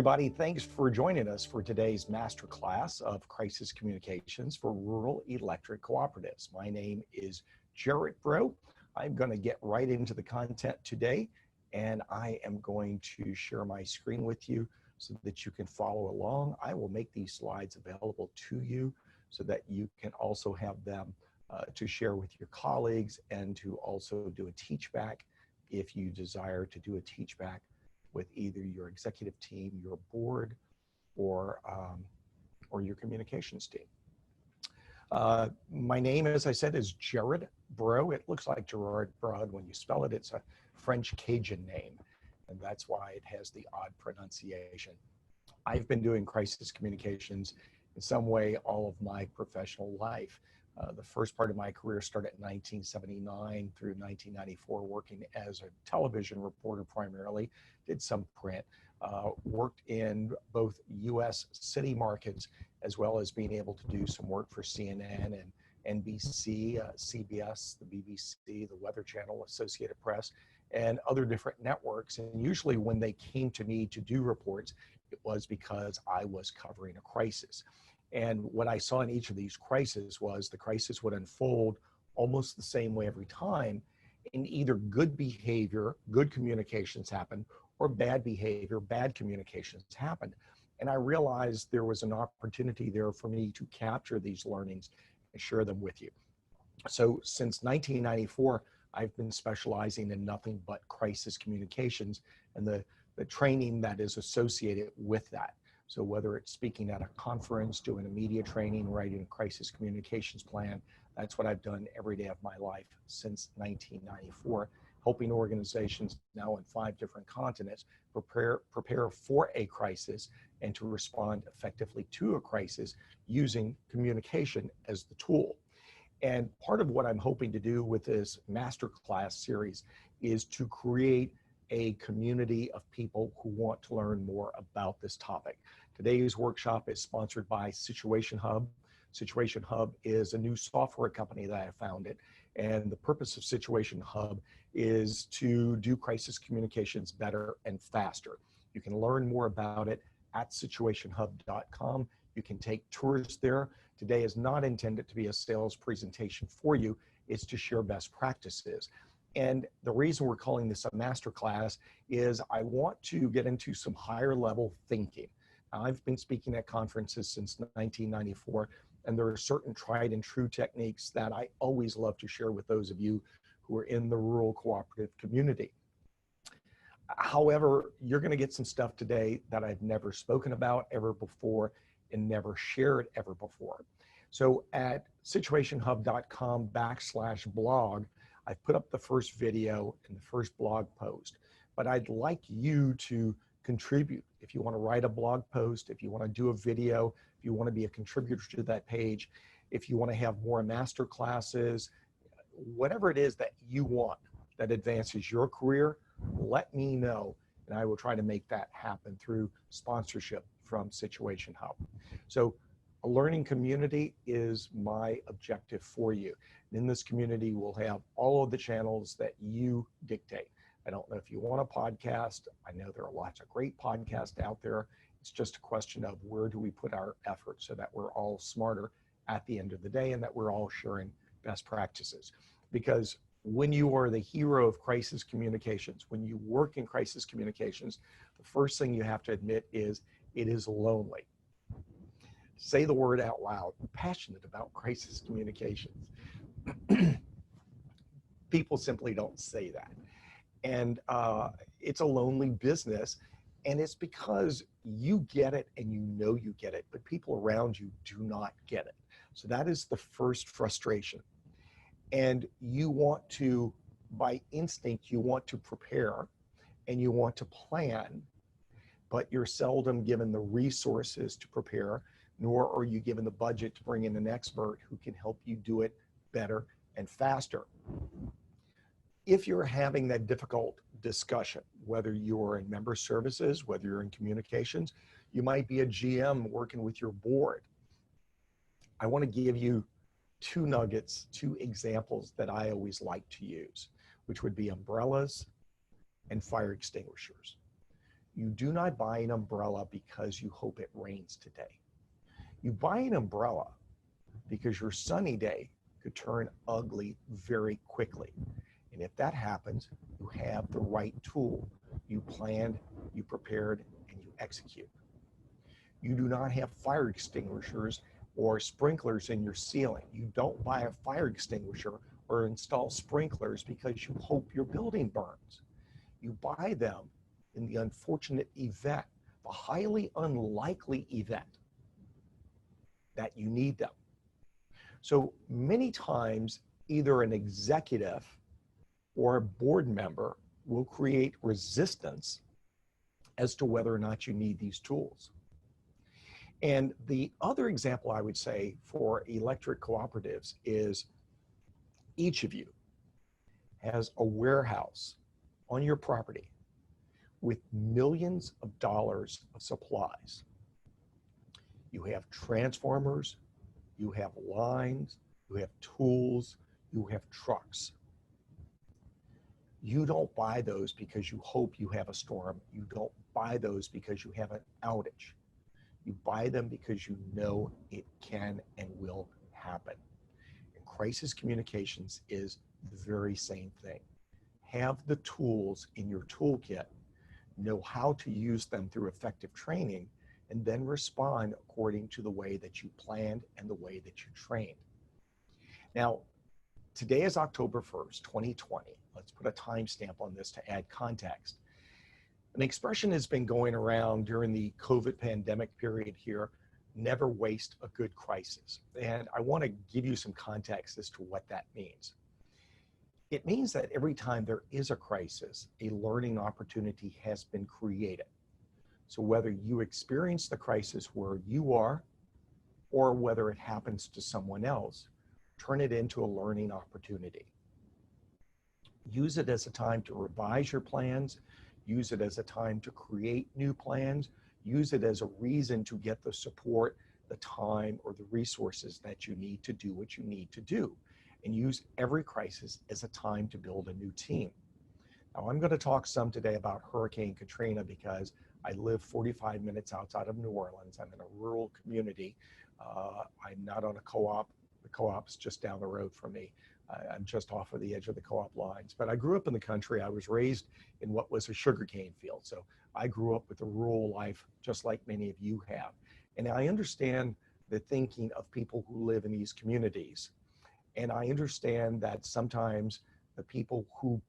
everybody. Thanks for joining us for today's masterclass of crisis communications for rural electric cooperatives. My name is Jared Bro. I'm going to get right into the content today, and I am going to share my screen with you so that you can follow along. I will make these slides available to you so that you can also have them to share with your colleagues and to also do a teach back if you desire to do a teach back with either your executive team, your board, or your communications team. My name, as I said, is Jared Bro. It looks like Gerard Broad when you spell it. It's a French Cajun name, and that's why it has the odd pronunciation. I've been doing crisis communications in some way all of my professional life. The first part of my career started in 1979 through 1994, working as a television reporter primarily, did some print, worked in both US city markets, as well as being able to do some work for CNN and NBC, CBS, the BBC, the Weather Channel, Associated Press, and other different networks. And usually when they came to me to do reports, it was because I was covering a crisis. And what I saw in each of these crises was the crisis would unfold almost the same way every time. In either good behavior, good communications happened, or bad behavior, bad communications happened. And I realized there was an opportunity there for me to capture these learnings and share them with you. So since 1994, I've been specializing in nothing but crisis communications and the training that is associated with that. So whether it's speaking at a conference, doing a media training, writing a crisis communications plan, that's what I've done every day of my life since 1994, helping organizations now in 5 different continents prepare for a crisis and to respond effectively to a crisis using communication as the tool. And part of what I'm hoping to do with this masterclass series is to create a community of people who want to learn more about this topic. Today's workshop is sponsored by Situation Hub. Situation Hub is a new software company that I founded, and the purpose of Situation Hub is to do crisis communications better and faster. You can learn more about it at situationhub.com. You can take tours there. Today is not intended to be a sales presentation for you. It's to share best practices. And the reason we're calling this a masterclass is I want to get into some higher level thinking. Now, I've been speaking at conferences since 1994, and there are certain tried and true techniques that I always love to share with those of you who are in the rural cooperative community. However, you're going to get some stuff today that I've never spoken about ever before and never shared ever before. So at situationhub.com/blog, I've put up the first video and the first blog post, but I'd like you to contribute. If you want to write a blog post, if you want to do a video, if you want to be a contributor to that page, if you want to have more master classes, whatever it is that you want that advances your career, let me know, and I will try to make that happen through sponsorship from Situation Hub. So a learning community is my objective for you. And in this community, we'll have all of the channels that you dictate. I don't know if you want a podcast. I know there are lots of great podcasts out there. It's just a question of where do we put our effort so that we're all smarter at the end of the day and that we're all sharing best practices. Because when you are the hero of crisis communications, when you work in crisis communications, the first thing you have to admit is it is lonely. Say the word out loud, I'm passionate about crisis communications. People simply don't say that. And it's a lonely business, and it's because you get it and you know you get it, but people around you do not get it. So that is the first frustration. And you want to, by instinct, you want to prepare and you want to plan, but you're seldom given the resources to prepare, nor are you given the budget to bring in an expert who can help you do it better and faster. If you're having that difficult discussion, whether you're in member services, whether you're in communications, you might be a GM working with your board. I want to give you 2 nuggets, 2 examples that I always like to use, which would be umbrellas and fire extinguishers. You do not buy an umbrella because you hope it rains today. You buy an umbrella because your sunny day could turn ugly very quickly. And if that happens, you have the right tool. You planned, you prepared, and you execute. You do not have fire extinguishers or sprinklers in your ceiling. You don't buy a fire extinguisher or install sprinklers because you hope your building burns. You buy them in the unfortunate event, the highly unlikely event that you need them. So many times, either an executive or a board member will create resistance as to whether or not you need these tools. And the other example I would say for electric cooperatives is each of you has a warehouse on your property with millions of dollars of supplies. You have transformers, you have lines, you have tools, you have trucks. You don't buy those because you hope you have a storm. You don't buy those because you have an outage. You buy them because you know it can and will happen. And crisis communications is the very same thing. Have the tools in your toolkit, know how to use them through effective training, and then respond according to the way that you planned and the way that you trained. Now, today is October 1st, 2020. Let's put a timestamp on this to add context. An expression has been going around during the COVID pandemic period here, never waste a good crisis. And I want to give you some context as to what that means. It means that every time there is a crisis, a learning opportunity has been created. So whether you experience the crisis where you are, or whether it happens to someone else, turn it into a learning opportunity. Use it as a time to revise your plans, use it as a time to create new plans, use it as a reason to get the support, the time, or the resources that you need to do what you need to do. And use every crisis as a time to build a new team. Now, I'm going to talk some today about Hurricane Katrina because I live 45 minutes outside of New Orleans. I'm in a rural community. I'm not on a co-op. The co-op's just down the road from me. I'm just off of the edge of the co-op lines. But I grew up in the country. I was raised in what was a sugarcane field. So I grew up with a rural life, just like many of you have. And I understand the thinking of people who live in these communities. And I understand that sometimes the people who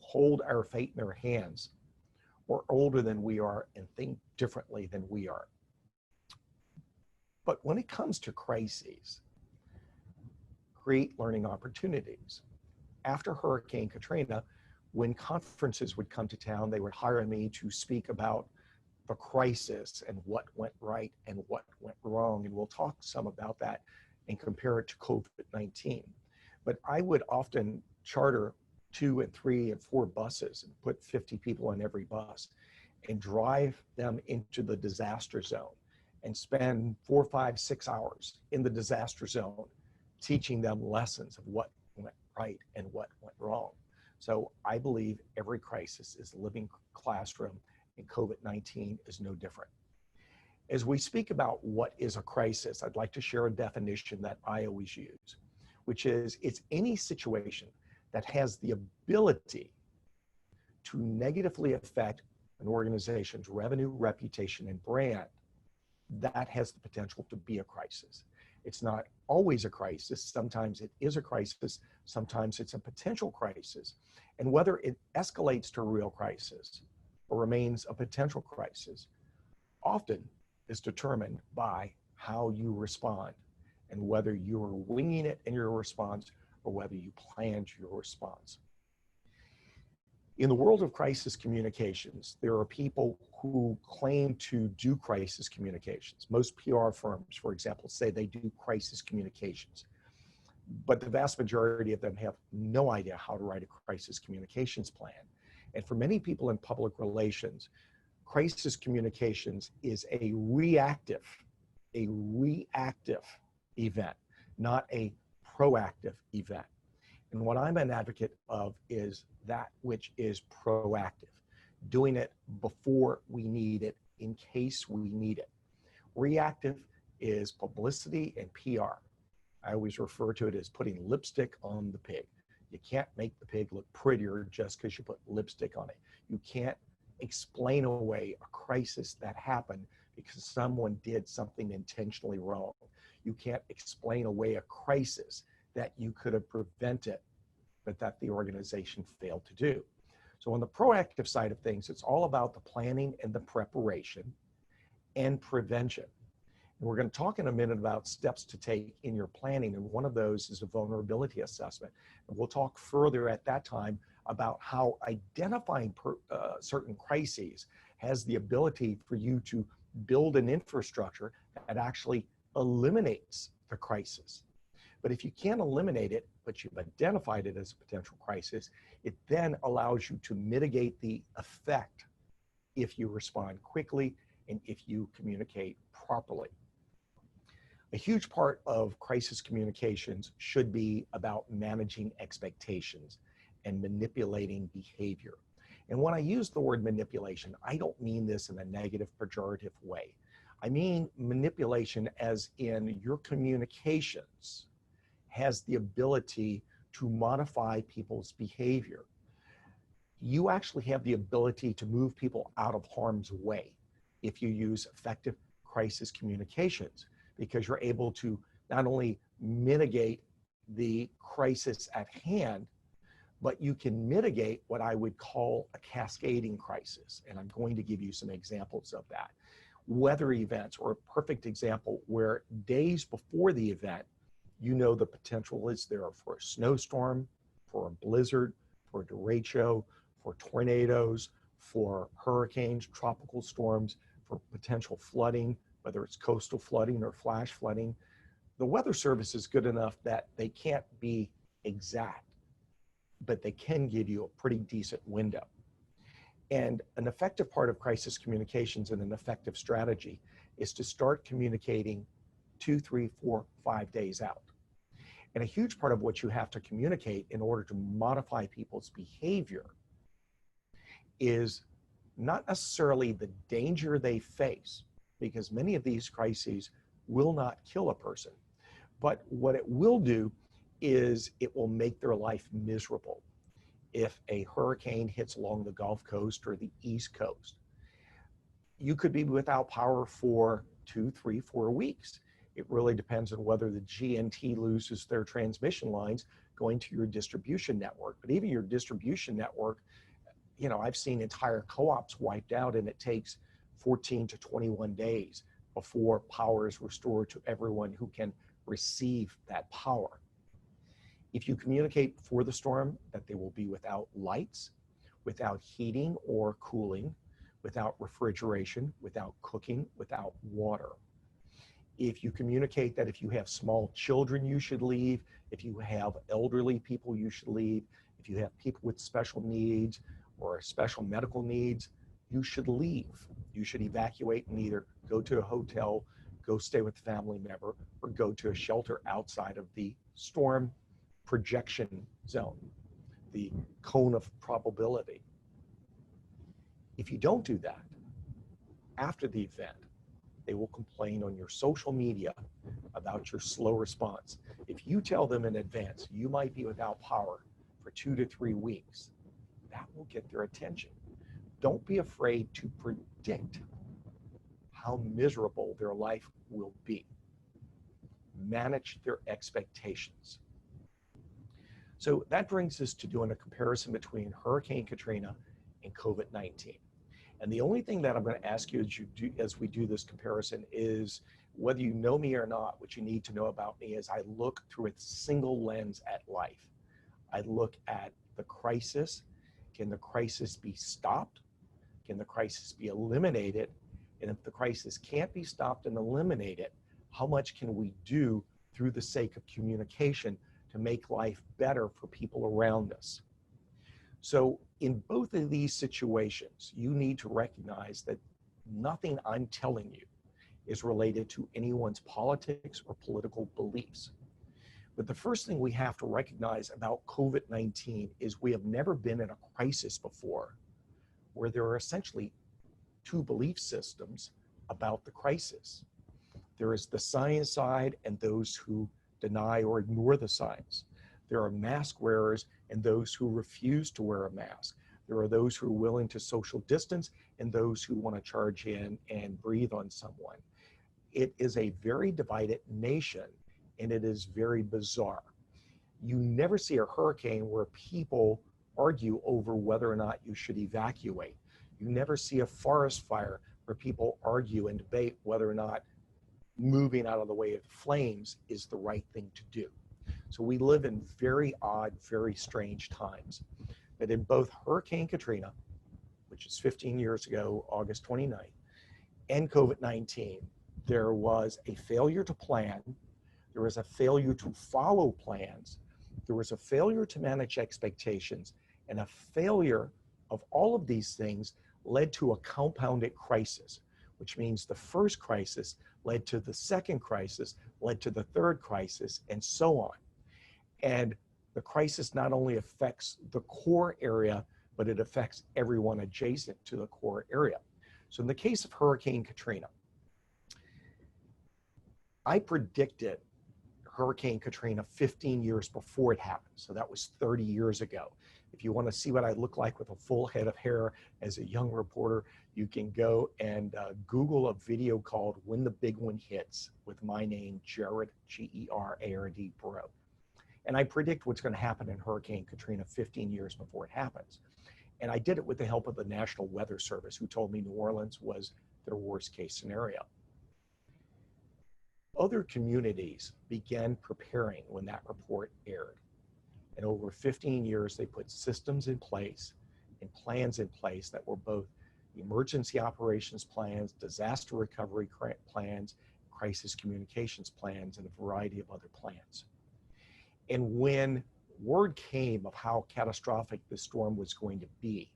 hold our fate in their hands are older than we are and think differently than we are. But when it comes to crises, create learning opportunities. After Hurricane Katrina, when conferences would come to town, they would hire me to speak about the crisis and what went right and what went wrong. And we'll talk some about that and compare it to COVID-19. But I would often charter 2 and 3 and 4 buses and put 50 people on every bus and drive them into the disaster zone and spend 4, 5, 6 hours in the disaster zone teaching them lessons of what went right and what went wrong. So I believe every crisis is a living classroom, and COVID-19 is no different. As we speak about what is a crisis, I'd like to share a definition that I always use, which is it's any situation that has the ability to negatively affect an organization's revenue, reputation, and brand. That has the potential to be a crisis. It's not always a crisis. Sometimes it is a crisis. Sometimes it's a potential crisis. And whether it escalates to a real crisis or remains a potential crisis often is determined by how you respond and whether you are winging it in your response or whether you planned your response. In the world of crisis communications, there are people who claim to do crisis communications. Most PR firms, for example, say they do crisis communications, but the vast majority of them have no idea how to write a crisis communications plan. And for many people in public relations, crisis communications is a reactive event, not a proactive event. And what I'm an advocate of is that which is proactive. doing it before we need it, in case we need it. Reactive is publicity and PR. I always refer to it as putting lipstick on the pig. You can't make the pig look prettier just because you put lipstick on it. You can't explain away a crisis that happened because someone did something intentionally wrong. You can't explain away a crisis that you could have prevented, but that the organization failed to do. So on the proactive side of things, it's all about the planning and the preparation and prevention. And we're going to talk in a minute about steps to take in your planning, and one of those is a vulnerability assessment. And we'll talk further at that time about how identifying certain crises has the ability for you to build an infrastructure that actually eliminates the crisis. But if you can't eliminate it, but you've identified it as a potential crisis, it then allows you to mitigate the effect if you respond quickly and if you communicate properly. A huge part of crisis communications should be about managing expectations and manipulating behavior. And when I use the word manipulation, I don't mean this in a negative, pejorative way. I mean manipulation as in your communications has the ability to modify people's behavior. You actually have the ability to move people out of harm's way if you use effective crisis communications, because you're able to not only mitigate the crisis at hand, but you can mitigate what I would call a cascading crisis. And I'm going to give you some examples of that. Weather events are a perfect example where days before the event, you know the potential is there for a snowstorm, for a blizzard, for a derecho, for tornadoes, for hurricanes, tropical storms, for potential flooding, whether it's coastal flooding or flash flooding. The Weather Service is good enough that they can't be exact, but they can give you a pretty decent window. And an effective part of crisis communications and an effective strategy is to start communicating 2, 3, 4, 5 days out. And a huge part of what you have to communicate in order to modify people's behavior is not necessarily the danger they face, because many of these crises will not kill a person. But what it will do is it will make their life miserable. If a hurricane hits along the Gulf Coast or the East Coast, you could be without power for 2, 3, 4 weeks. It really depends on whether the GNT loses their transmission lines going to your distribution network. But even your distribution network, you know, I've seen entire co-ops wiped out, and it takes 14 to 21 days before power is restored to everyone who can receive that power. If you communicate before the storm that they will be without lights, without heating or cooling, without refrigeration, without cooking, without water. If you communicate that if you have small children, you should leave. If you have elderly people, you should leave. If you have people with special needs or special medical needs, you should leave. You should evacuate and either go to a hotel, go stay with a family member, or go to a shelter outside of the storm projection zone, the cone of probability. If you don't do that, after the event, they will complain on your social media about your slow response. If you tell them in advance you might be without power for 2 to 3 weeks, that will get their attention. Don't be afraid to predict how miserable their life will be. Manage their expectations. So that brings us to doing a comparison between Hurricane Katrina and COVID-19. And the only thing that I'm going to ask you as we do this comparison is, whether you know me or not, what you need to know about me is I look through a single lens at life. I look at the crisis. Can the crisis be stopped? Can the crisis be eliminated? And if the crisis can't be stopped and eliminated, how much can we do through the sake of communication to make life better for people around us? So in both of these situations, you need to recognize that nothing I'm telling you is related to anyone's politics or political beliefs. But the first thing we have to recognize about COVID-19 is we have never been in a crisis before where there are essentially two belief systems about the crisis. There is the science side and those who deny or ignore the science. There are mask wearers and those who refuse to wear a mask. There are those who are willing to social distance and those who want to charge in and breathe on someone. It is a very divided nation, and it is very bizarre. You never see a hurricane where people argue over whether or not you should evacuate. You never see a forest fire where people argue and debate whether or not moving out of the way of the flames is the right thing to do. So we live in very odd, very strange times. That in both Hurricane Katrina, which is 15 years ago, August 29th, and COVID-19, there was a failure to plan, there was a failure to follow plans, there was a failure to manage expectations, and a failure of all of these things led to a compounded crisis, which means the first crisis led to the second crisis, led to the third crisis, and so on. And the crisis not only affects the core area, but it affects everyone adjacent to the core area. So in the case of Hurricane Katrina, I predicted Hurricane Katrina 15 years before it happened. So that was 30 years ago. If you want to see what I look like with a full head of hair as a young reporter, you can go and Google a video called When the Big One Hits with my name, Gerard, G-E-R-A-R-D, Bro. And I predict what's going to happen in Hurricane Katrina 15 years before it happens. And I did it with the help of the National Weather Service, who told me New Orleans was their worst case scenario. Other communities began preparing when that report aired. And over 15 years, they put systems in place and plans in place that were both emergency operations plans, disaster recovery plans, crisis communications plans, and a variety of other plans. And when word came of how catastrophic the storm was going to be,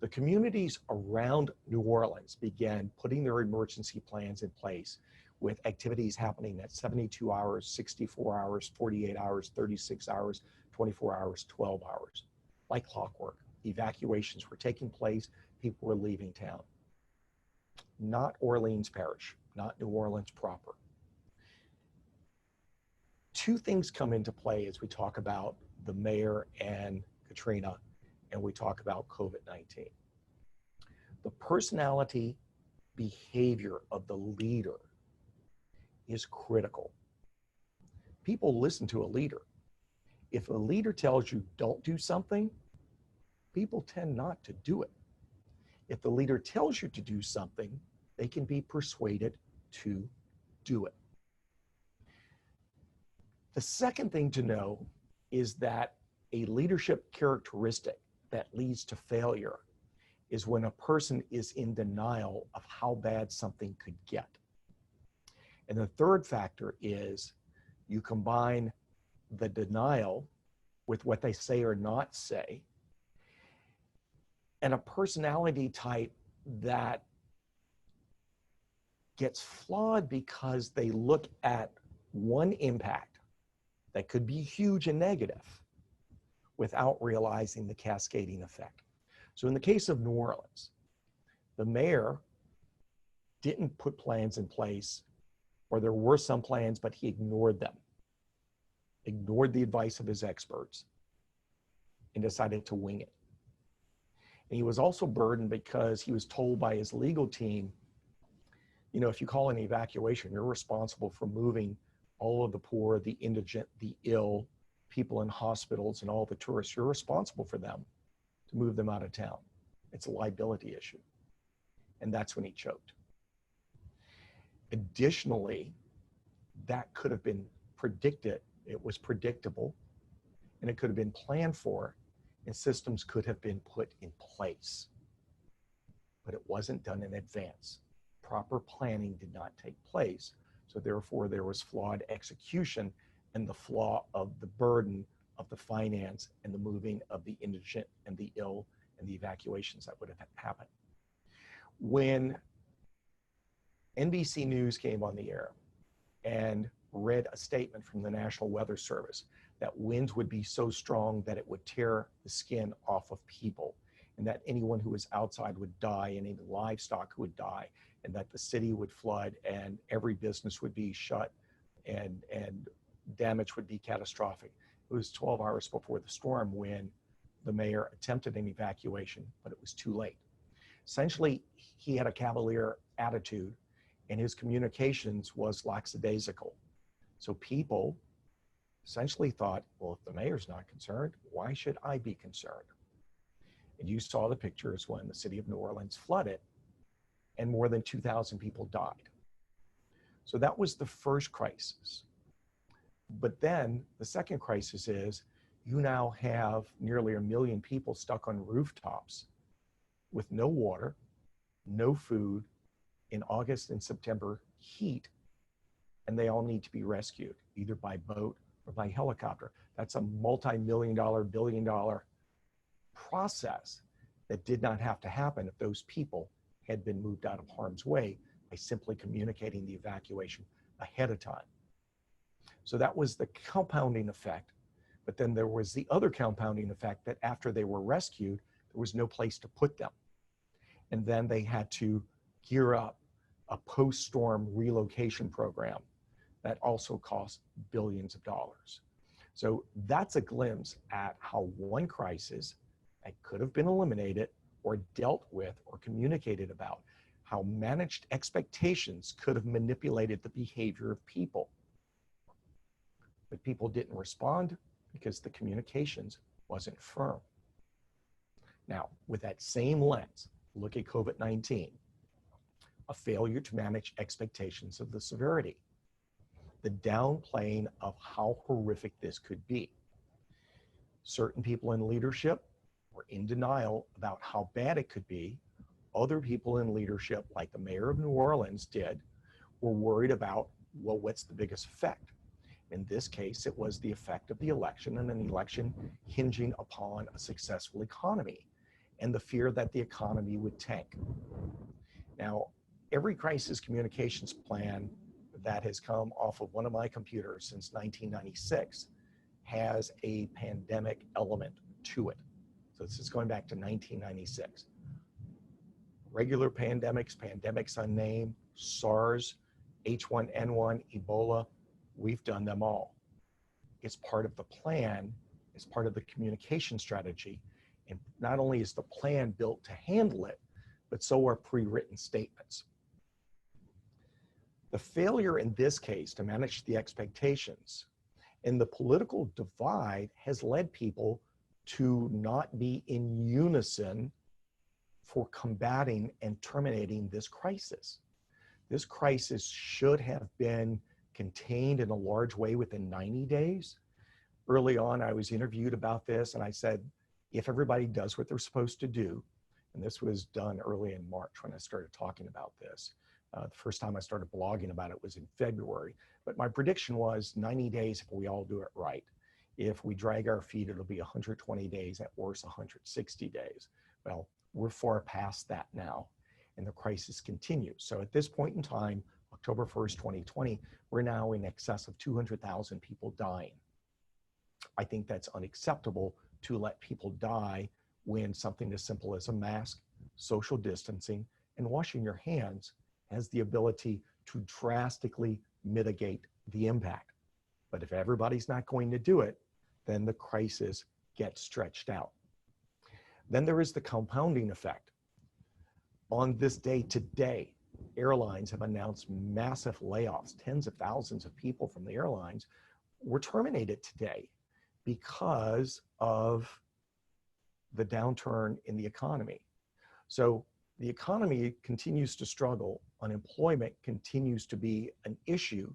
the communities around New Orleans began putting their emergency plans in place with activities happening at 72 hours, 64 hours, 48 hours, 36 hours, 24 hours, 12 hours. Like clockwork, evacuations were taking place, people were leaving town. Not Orleans Parish, not New Orleans proper. Two things come into play as we talk about the mayor and Katrina, and we talk about COVID-19. The personality behavior of the leader is critical. People listen to a leader. If a leader tells you don't do something, people tend not to do it. If the leader tells you to do something, they can be persuaded to do it. The second thing to know is that a leadership characteristic that leads to failure is when a person is in denial of how bad something could get. And the third factor is you combine the denial with what they say or not say, and a personality type that gets flawed because they look at one impact that could be huge and negative without realizing the cascading effect. So in the case of New Orleans, the mayor didn't put plans in place, or there were some plans, but he ignored them, ignored the advice of his experts, and decided to wing it. And he was also burdened because he was told by his legal team, you know, if you call an evacuation, you're responsible for moving all of the poor, the indigent, the ill, people in hospitals, and all the tourists. You're responsible for them to move them out of town. It's a liability issue. And that's when he choked. Additionally, that could have been predicted. It was predictable, and it could have been planned for, and systems could have been put in place. But it wasn't done in advance. Proper planning did not take place. So therefore, there was flawed execution and the flaw of the burden of the finance and the moving of the indigent and the ill and the evacuations that would have happened. When NBC News came on the air and read a statement from the National Weather Service that winds would be so strong that it would tear the skin off of people and that anyone who was outside would die, and any livestock would die, and that the city would flood and every business would be shut and damage would be catastrophic. It was 12 hours before the storm when the mayor attempted an evacuation, but it was too late. Essentially, he had a cavalier attitude, and his communications was lackadaisical. So people essentially thought, well, if the mayor's not concerned, why should I be concerned? And you saw the pictures when the city of New Orleans flooded and more than 2,000 people died. So that was the first crisis. But then the second crisis is you now have nearly 1 million people stuck on rooftops with no water, no food, in August and September heat, and they all need to be rescued, either by boat or by helicopter. That's a multi-million-dollar, billion-dollar process that did not have to happen if those people had been moved out of harm's way by simply communicating the evacuation ahead of time. So that was the compounding effect. But then there was the other compounding effect that after they were rescued, there was no place to put them. And then they had to gear up a post-storm relocation program that also cost billions of dollars. So that's a glimpse at how one crisis that could have been eliminated or dealt with or communicated about, how managed expectations could have manipulated the behavior of people. But people didn't respond because the communications wasn't firm. Now, with that same lens, look at COVID-19, a failure to manage expectations of the severity, the downplaying of how horrific this could be. Certain people in leadership were in denial about how bad it could be. Other people in leadership, like the mayor of New Orleans did, were worried about, well, what's the biggest effect? In this case, it was the effect of the election, and an election hinging upon a successful economy and the fear that the economy would tank. Now, every crisis communications plan that has come off of one of my computers since 1996 has a pandemic element to it. So this is going back to 1996. Regular pandemics, pandemics unnamed, SARS, H1N1, Ebola, we've done them all. It's part of the plan, it's part of the communication strategy. And not only is the plan built to handle it, but so are pre-written statements. The failure in this case to manage the expectations and the political divide has led people to not be in unison for combating and terminating this crisis. This crisis should have been contained in a large way within 90 days. Early on, I was interviewed about this, and I said, if everybody does what they're supposed to do, and this was done early in March when I started talking about this. The first time I started blogging about it was in February, but my prediction was 90 days if we all do it right. If we drag our feet, it'll be 120 days, at worst 160 days. Well, we're far past that now, and the crisis continues. So at this point in time, October 1st, 2020, we're now in excess of 200,000 people dying. I think that's unacceptable to let people die when something as simple as a mask, social distancing, and washing your hands has the ability to drastically mitigate the impact. But if everybody's not going to do it, then the crisis gets stretched out. Then there is the compounding effect. On this day today, airlines have announced massive layoffs. Tens of thousands of people from the airlines were terminated today because of the downturn in the economy. So the economy continues to struggle, unemployment continues to be an issue,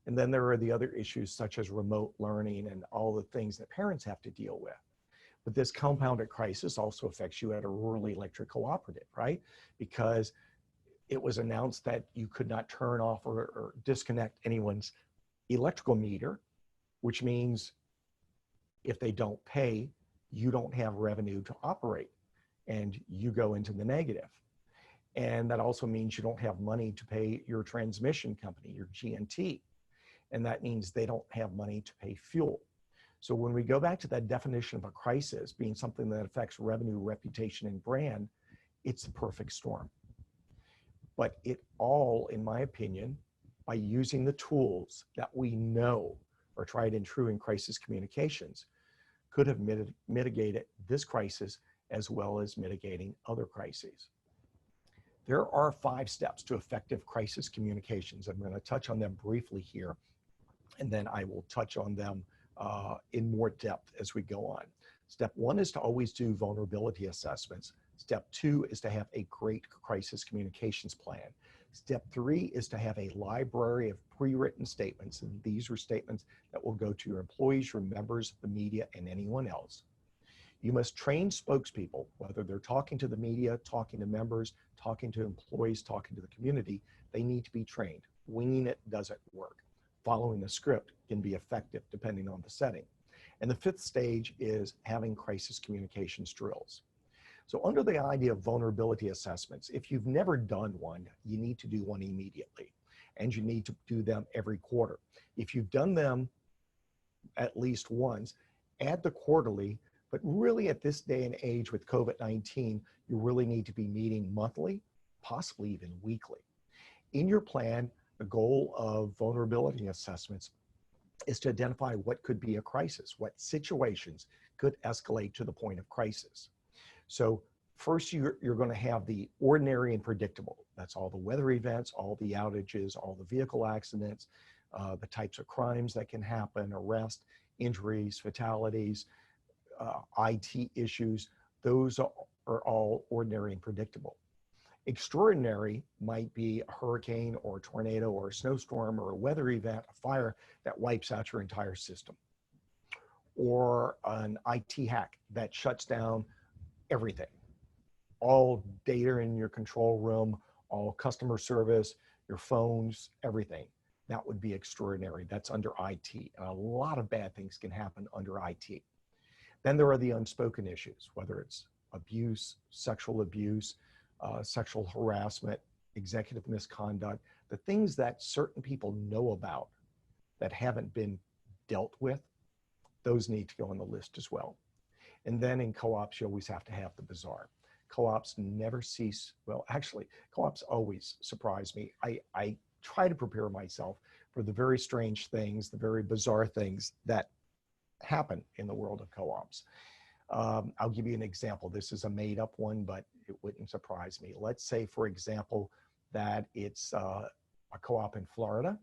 and then there are the other issues such as remote learning and all the things that parents have to deal with. But this compounded crisis also affects you at a rural electric cooperative, right? Because it was announced that you could not turn off or disconnect anyone's electrical meter, which means if they don't pay, you don't have revenue to operate and you go into the negative. And that also means you don't have money to pay your transmission company, your G&T. And that means they don't have money to pay fuel. So when we go back to that definition of a crisis being something that affects revenue, reputation, and brand, it's the perfect storm. But it all, in my opinion, by using the tools that we know are tried and true in crisis communications, could have mitigated this crisis as well as mitigating other crises. There are 5 steps to effective crisis communications. I'm going to touch on them briefly here, and then I will touch on them in more depth as we go on. Step 1 is to always do vulnerability assessments. Step 2 is to have a great crisis communications plan. Step 3 is to have a library of pre-written statements, and these are statements that will go to your employees, your members, the media, and anyone else. You must train spokespeople, whether they're talking to the media, talking to members, talking to employees, talking to the community, they need to be trained. Winging it doesn't work. Following the script can be effective depending on the setting. And the 5th stage is having crisis communications drills. So under the idea of vulnerability assessments, if you've never done one, you need to do one immediately. And you need to do them every quarter. If you've done them at least once, add the quarterly, but really at this day and age with COVID-19, you really need to be meeting monthly, possibly even weekly. In your plan, the goal of vulnerability assessments is to identify what could be a crisis, what situations could escalate to the point of crisis. So first, you're going to have the ordinary and predictable. That's all the weather events, all the outages, all the vehicle accidents, the types of crimes that can happen, arrest, injuries, fatalities, IT issues. Those are all ordinary and predictable. Extraordinary might be a hurricane or a tornado or a snowstorm or a weather event, a fire that wipes out your entire system, or an IT hack that shuts down everything, all data in your control room, all customer service, your phones, everything. That would be extraordinary. That's under IT. And a lot of bad things can happen under IT. Then there are the unspoken issues, whether it's abuse, sexual harassment, executive misconduct, the things that certain people know about that haven't been dealt with, those need to go on the list as well. And then in co-ops, you always have to have the bizarre. Co-ops never cease. Well, actually, co-ops always surprise me. I try to prepare myself for the very strange things, the very bizarre things that happen in the world of co-ops. I'll give you an example. This is a made up one, but it wouldn't surprise me. Let's say, for example, that it's a co-op in Florida,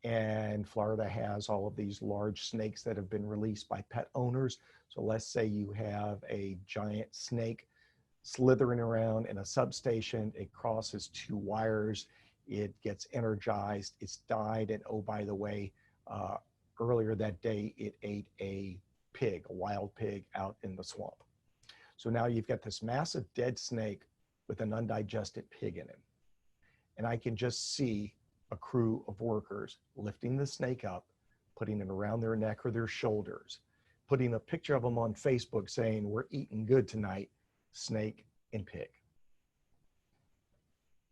and Florida has all of these large snakes that have been released by pet owners. So let's say you have a giant snake slithering around in a substation. It crosses 2 wires. It gets energized. It's died. And oh, by the way, earlier that day, it ate a pig, a wild pig out in the swamp. So now you've got this massive dead snake with an undigested pig in him. And I can just see a crew of workers lifting the snake up, putting it around their neck or their shoulders, putting a picture of them on Facebook saying, "We're eating good tonight, snake and pig."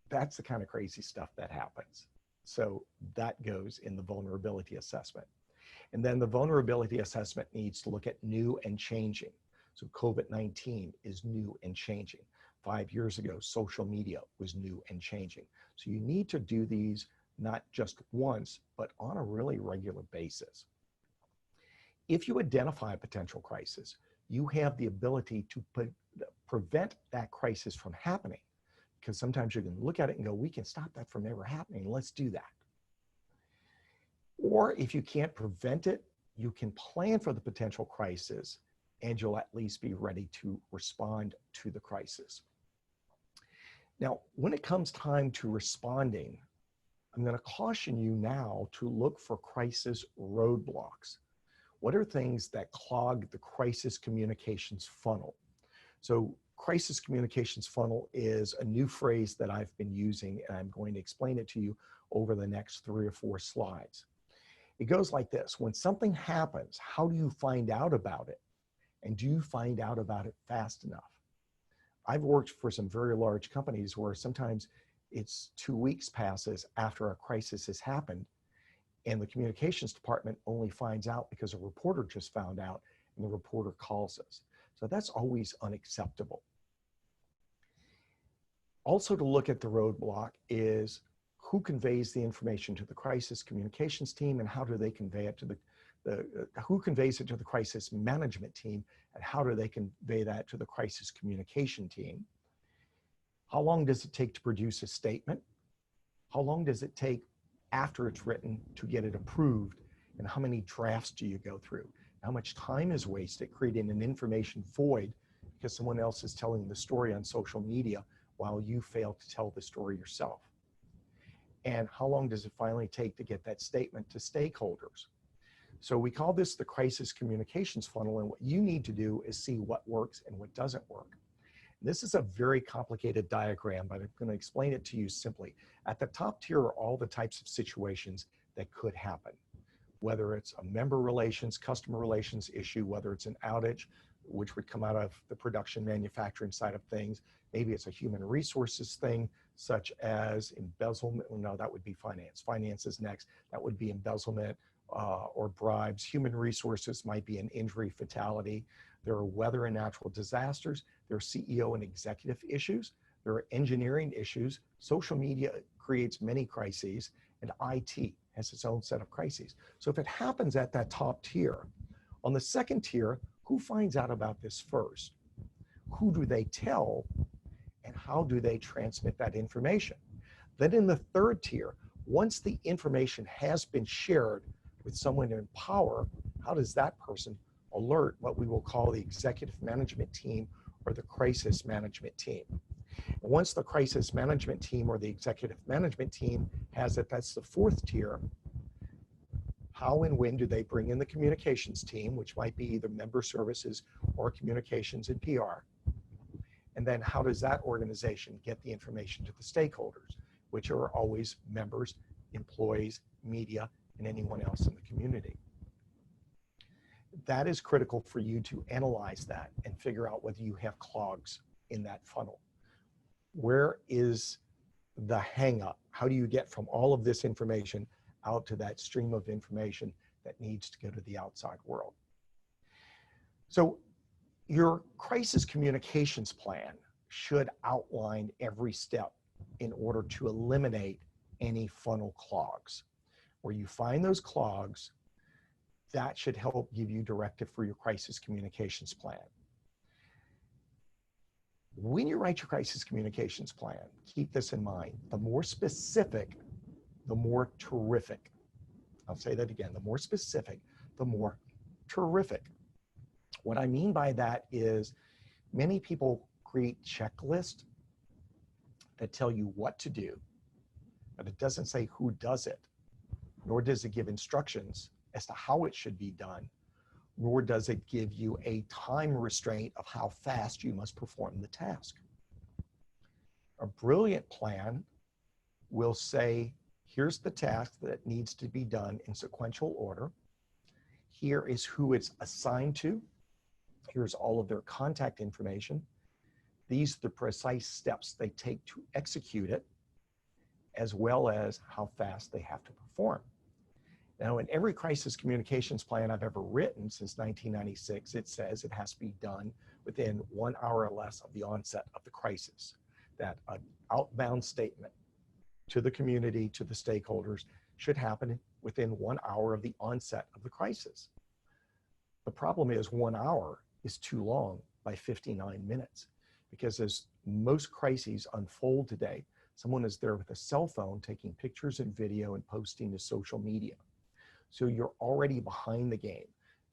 That's the kind of crazy stuff that happens. So that goes in the vulnerability assessment. And then the vulnerability assessment needs to look at new and changing. So COVID-19 is new and changing. 5 years ago, social media was new and changing. So you need to do these not just once, but on a really regular basis. If you identify a potential crisis, you have the ability to prevent that crisis from happening. Because sometimes you can look at it and go, we can stop that from ever happening. Let's do that. Or if you can't prevent it, you can plan for the potential crisis, and you'll at least be ready to respond to the crisis. Now, when it comes time to responding, I'm going to caution you now to look for crisis roadblocks. What are things that clog the crisis communications funnel? So crisis communications funnel is a new phrase that I've been using, and I'm going to explain it to you over the next 3 or 4 slides. It goes like this. When something happens, how do you find out about it? And do you find out about it fast enough? I've worked for some very large companies where sometimes it's 2 weeks passes after a crisis has happened, And the communications department only finds out because a reporter just found out and the reporter calls us. So that's always unacceptable. Also to look at the roadblock is who conveys the information to the crisis communications team and how do they convey it to who conveys it to the crisis management team and how do they convey that to the crisis communication team? How long does it take to produce a statement? How long does it take after it's written to get it approved? And how many drafts do you go through? How much time is wasted creating an information void because someone else is telling the story on social media while you fail to tell the story yourself? And how long does it finally take to get that statement to stakeholders? So we call this the crisis communications funnel, and what you need to do is see what works and what doesn't work. This is a very complicated diagram, but I'm going to explain it to you simply. At the top tier are all the types of situations that could happen, whether it's a member relations, customer relations issue, whether it's an outage, which would come out of the production manufacturing side of things. Maybe it's a human resources thing, such as embezzlement. No, that would be finance. Finance is next. That would be embezzlement or bribes. Human resources might be an injury, fatality. There are weather and natural disasters. There are CEO and executive issues. There are engineering issues. Social media creates many crises, and IT has its own set of crises. So if it happens at that top tier, on the second tier, who finds out about this first? Who do they tell? And how do they transmit that information? Then in the third tier, once the information has been shared with someone in power, how does that person alert what we will call the executive management team or the crisis management team? And once the crisis management team or the executive management team has it, that's the fourth tier. How and when do they bring in the communications team, which might be either member services or communications and PR? And then how does that organization get the information to the stakeholders, which are always members, employees, media, and anyone else in the community? That is critical for you to analyze that and figure out whether you have clogs in that funnel. Where is the hang up? How do you get from all of this information out to that stream of information that needs to go to the outside world? So your crisis communications plan should outline every step in order to eliminate any funnel clogs. Where you find those clogs, that should help give you directive for your crisis communications plan. When you write your crisis communications plan, keep this in mind. The more specific, the more terrific. I'll say that again. The more specific, the more terrific. What I mean by that is many people create checklists that tell you what to do, but it doesn't say who does it, nor does it give instructions as to how it should be done, nor does it give you a time restraint of how fast you must perform the task. A brilliant plan will say, here's the task that needs to be done in sequential order. Here is who it's assigned to. Here's all of their contact information. These are the precise steps they take to execute it, as well as how fast they have to perform. Now, in every crisis communications plan I've ever written since 1996, it says it has to be done within 1 hour or less of the onset of the crisis. That an outbound statement to the community, to the stakeholders, should happen within 1 hour of the onset of the crisis. The problem is 1 hour is too long by 59 minutes, because as most crises unfold today, someone is there with a cell phone taking pictures and video and posting to social media. So you're already behind the game.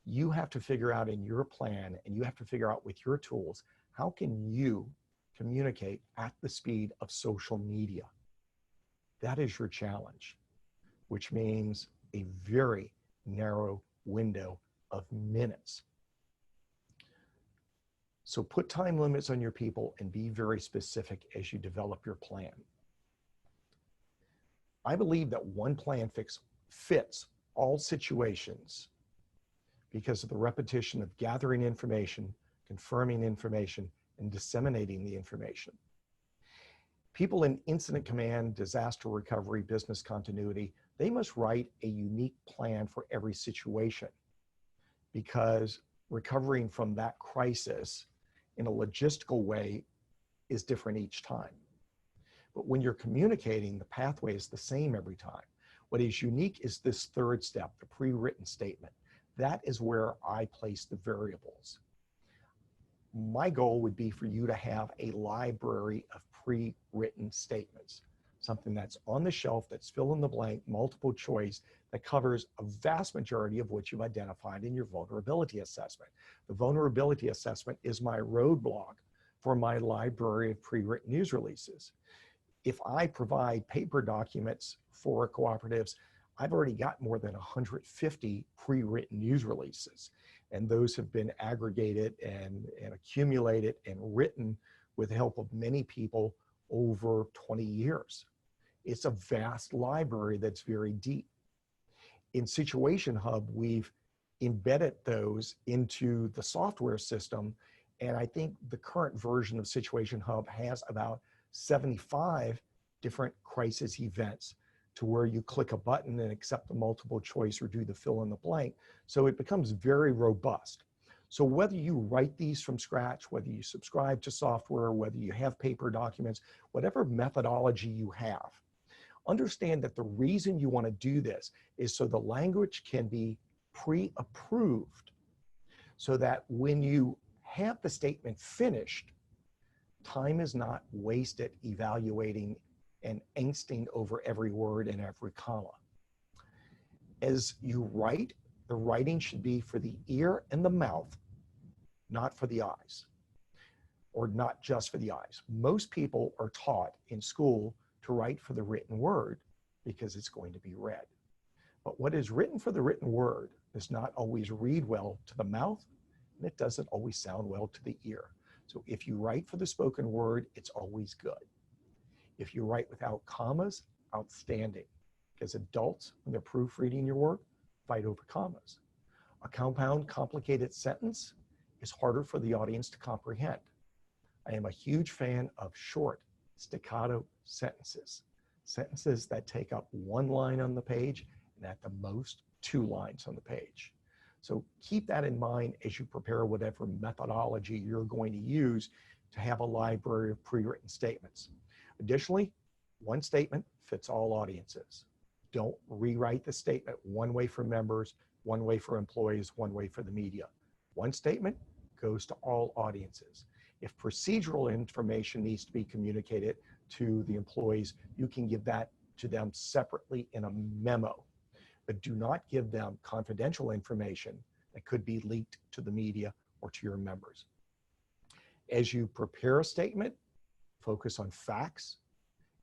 You have to figure out in your plan, and you have to figure out with your tools, how can you communicate at the speed of social media? That is your challenge, which means a very narrow window of minutes. So put time limits on your people and be very specific as you develop your plan. I believe that one plan fits all situations because of the repetition of gathering information, confirming information, and disseminating the information. People in incident command, disaster recovery, business continuity They must write a unique plan for every situation, because recovering from that crisis in a logistical way is different each time. But when you're communicating, the pathway is the same every time. What is unique is this third step, the pre-written statement. That is where I place the variables. My goal would be for you to have a library of pre-written statements, something that's on the shelf, that's fill in the blank, multiple choice, that covers a vast majority of what you've identified in your vulnerability assessment. The vulnerability assessment is my roadblock for my library of pre-written news releases. If I provide paper documents for cooperatives, I've already got more than 150 pre-written news releases, and those have been aggregated and accumulated and written with the help of many people over 20 years. It's a vast library that's very deep. In Situation Hub, we've embedded those into the software system, and I think the current version of Situation Hub has about 75 different crisis events, to where you click a button and accept the multiple choice or do the fill in the blank. So it becomes very robust. So whether you write these from scratch, whether you subscribe to software, whether you have paper documents, whatever methodology you have, understand that the reason you want to do this is so the language can be pre-approved, so that when you have the statement finished, time is not wasted evaluating and angsting over every word and every comma. As you write, the writing should be for the ear and the mouth, not for the eyes, or not just for the eyes. Most people are taught in school to write for the written word because it's going to be read. But what is written for the written word does not always read well to the mouth, and it doesn't always sound well to the ear. So if you write for the spoken word, it's always good. If you write without commas, outstanding, because adults, when they're proofreading your work, fight over commas. A compound, complicated sentence is harder for the audience to comprehend. I am a huge fan of short, staccato sentences, sentences that take up one line on the page and at the most 2 lines on the page. So keep that in mind as you prepare whatever methodology you're going to use to have a library of pre-written statements. Additionally, one statement fits all audiences. Don't rewrite the statement one way for members, one way for employees, one way for the media. One statement goes to all audiences. If procedural information needs to be communicated to the employees, you can give that to them separately in a memo, but do not give them confidential information that could be leaked to the media or to your members. As you prepare a statement, focus on facts,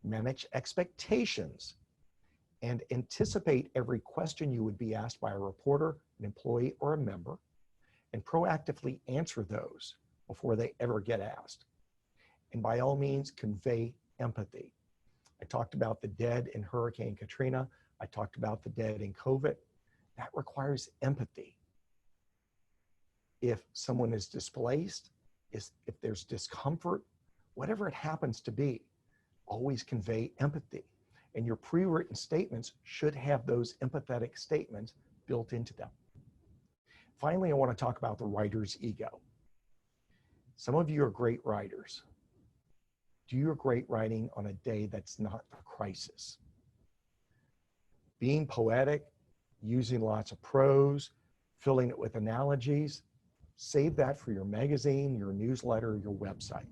manage expectations, and anticipate every question you would be asked by a reporter, an employee, or a member, and proactively answer those before they ever get asked. And by all means, convey empathy. I talked about the dead in Hurricane Katrina. I talked about the dead in COVID. That requires empathy. If someone is displaced, if there's discomfort, whatever it happens to be, always convey empathy. And your pre-written statements should have those empathetic statements built into them. Finally, I want to talk about the writer's ego. Some of you are great writers. Do your great writing on a day that's not a crisis. Being poetic, using lots of prose, filling it with analogies, save that for your magazine, your newsletter, your website.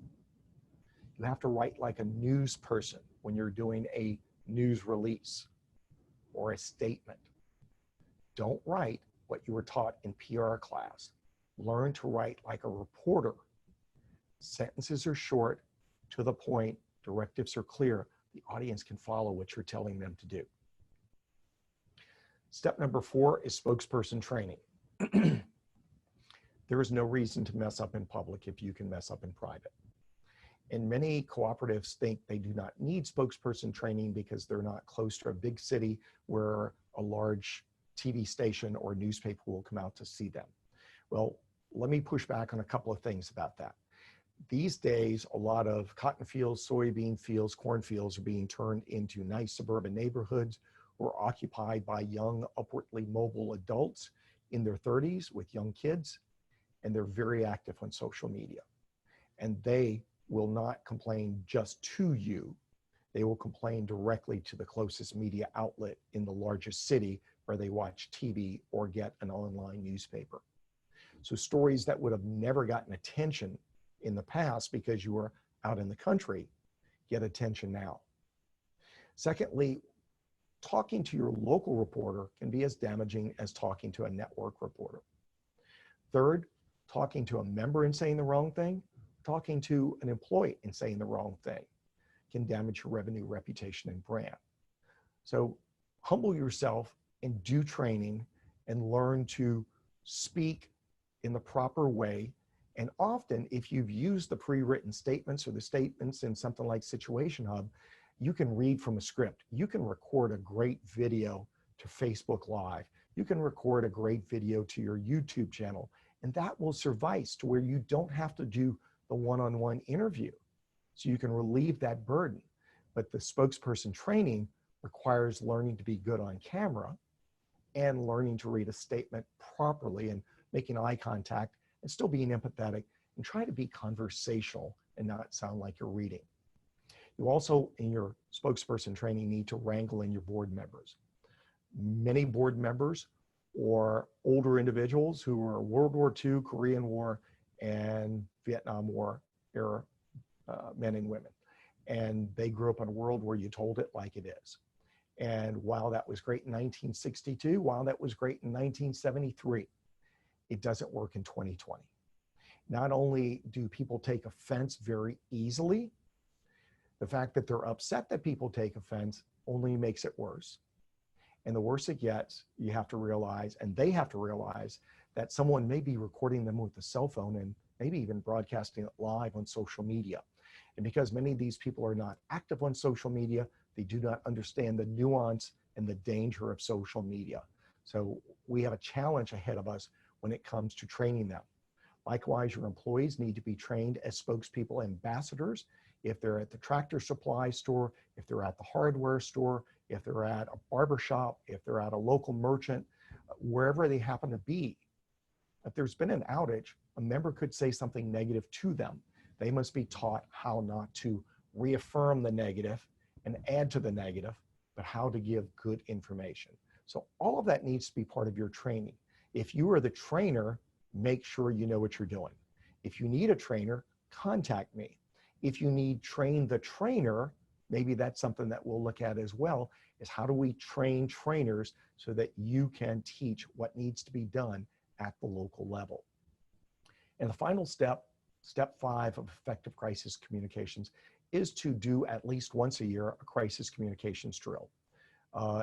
You have to write like a news person when you're doing a news release or a statement. Don't write what you were taught in PR class. Learn to write like a reporter. Sentences are short, to the point, directives are clear. The audience can follow what you're telling them to do. Step number 4 is spokesperson training. There is no reason to mess up in public if you can mess up in private. And many cooperatives think they do not need spokesperson training because they're not close to a big city where a large TV station or newspaper will come out to see them. Well, let me push back on a couple of things about that. These days, a lot of cotton fields, soybean fields, cornfields are being turned into nice suburban neighborhoods who are occupied by young, upwardly mobile adults in their 30s with young kids, and they're very active on social media. And they will not complain just to you. They will complain directly to the closest media outlet in the largest city where they watch TV or get an online newspaper. So stories that would have never gotten attention in the past because you were out in the country get attention now. Secondly, talking to your local reporter can be as damaging as talking to a network reporter. Third, talking to a member and saying the wrong thing, talking to an employee and saying the wrong thing can damage your revenue, reputation, and brand. So humble yourself and do training and learn to speak in the proper way. And often, if you've used the pre-written statements or the statements in something like Situation Hub, you can read from a script. You can record a great video to Facebook Live. You can record a great video to your YouTube channel, and that will suffice to where you don't have to do the one-on-one interview. So you can relieve that burden. But the spokesperson training requires learning to be good on camera and learning to read a statement properly and making eye contact and still being empathetic and try to be conversational and not sound like you're reading. You also, in your spokesperson training, need to wrangle in your board members. Many board members or older individuals who were World War II, Korean War, and Vietnam War era men and women. And they grew up in a world where you told it like it is. And while that was great in 1962, while that was great in 1973, it doesn't work in 2020. Not only do people take offense very easily, the fact that they're upset that people take offense only makes it worse. And the worse it gets, you have to realize, and they have to realize, that someone may be recording them with a cell phone and maybe even broadcasting it live on social media. And because many of these people are not active on social media, they do not understand the nuance and the danger of social media. So we have a challenge ahead of us when it comes to training them. Likewise, your employees need to be trained as spokespeople ambassadors. If they're at the tractor supply store, if they're at the hardware store, if they're at a barber shop, if they're at a local merchant, wherever they happen to be, if there's been an outage, a member could say something negative to them. They must be taught how not to reaffirm the negative and add to the negative, but how to give good information. So all of that needs to be part of your training. If you are the trainer, make sure you know what you're doing. If you need a trainer, contact me. If you need train the trainer, maybe that's something that we'll look at as well, is how do we train trainers so that you can teach what needs to be done at the local level. And the final step, step 5 of effective crisis communications, is to do at least once a year a crisis communications drill.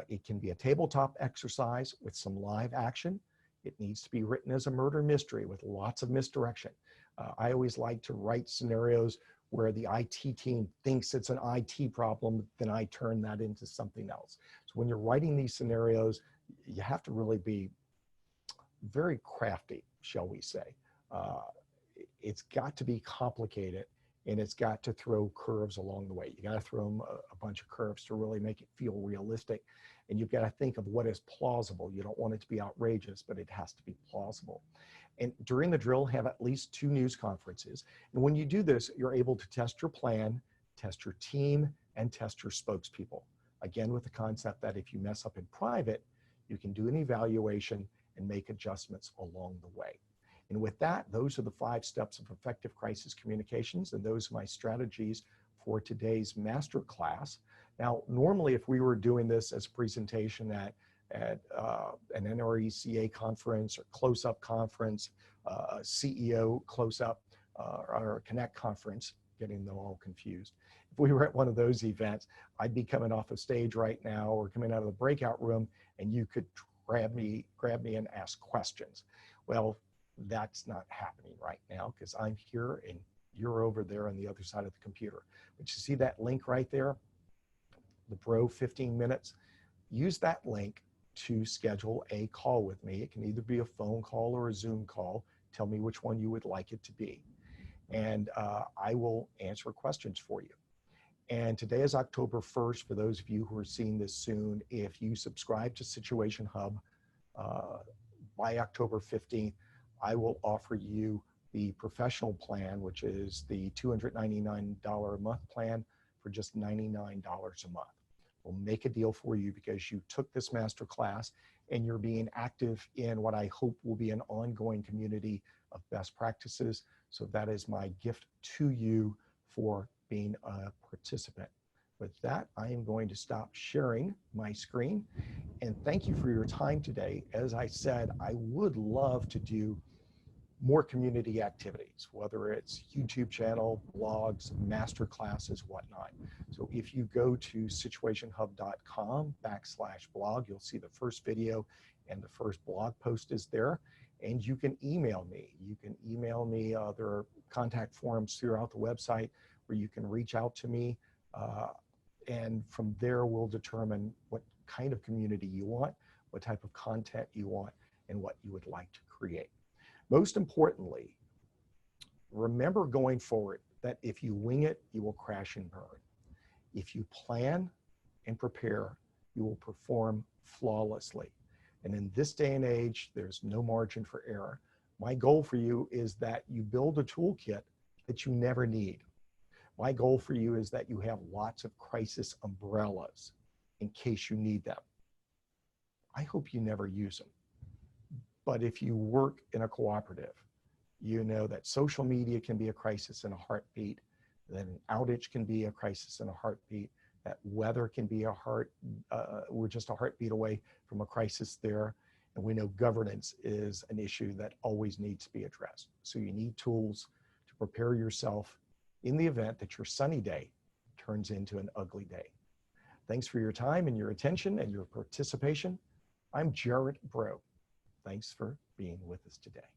It can be a tabletop exercise with some live action. It needs to be written as a murder mystery with lots of misdirection. I always like to write scenarios where the IT team thinks it's an IT problem, then I turn that into something else. So when you're writing these scenarios, you have to really be very crafty, shall we say. It's got to be complicated, and it's got to throw curves along the way. You got to throw them a bunch of curves to really make it feel realistic. And you've got to think of what is plausible. You don't want it to be outrageous, but it has to be plausible. And during the drill, have at least 2 news conferences. And when you do this, you're able to test your plan, test your team, and test your spokespeople. Again, with the concept that if you mess up in private, you can do an evaluation and make adjustments along the way. And with that, those are the 5 steps of effective crisis communications, and those are my strategies for today's masterclass. Now, normally, if we were doing this as a presentation at an NRECA conference or close-up conference, CEO close-up, or a Connect conference, getting them all confused. If we were at one of those events, I'd be coming off a stage right now or coming out of the breakout room, and you could grab me and ask questions. Well, that's not happening right now because I'm here and you're over there on the other side of the computer. But you see that link right there, the Bro 15 minutes? Use that link to schedule a call with me. It can either be a phone call or a Zoom call. Tell me which one you would like it to be. And I will answer questions for you. And today is October 1st. For those of you who are seeing this soon, if you subscribe to Situation Hub by October 15th, I will offer you the professional plan, which is the $299 a month plan for just $99 a month. We'll make a deal for you because you took this master class and you're being active in what I hope will be an ongoing community of best practices. So that is my gift to you for being a participant. With that, I am going to stop sharing my screen and thank you for your time today. As I said, I would love to do more community activities, whether it's YouTube channel, blogs, master classes, whatnot. So if you go to situationhub.com/blog, you'll see the first video and the first blog post is there. And you can email me. You can email me. There are contact forms throughout the website where you can reach out to me. And from there, we'll determine what kind of community you want, what type of content you want, and what you would like to create. Most importantly, remember going forward that if you wing it, you will crash and burn. If you plan and prepare, you will perform flawlessly. And in this day and age, there's no margin for error. My goal for you is that you build a toolkit that you never need. My goal for you is that you have lots of crisis umbrellas in case you need them. I hope you never use them. But if you work in a cooperative, you know that social media can be a crisis in a heartbeat, that an outage can be a crisis in a heartbeat, that weather can be we're just a heartbeat away from a crisis there. And we know governance is an issue that always needs to be addressed. So you need tools to prepare yourself in the event that your sunny day turns into an ugly day. Thanks for your time and your attention and your participation. I'm Jared Bro. Thanks for being with us today.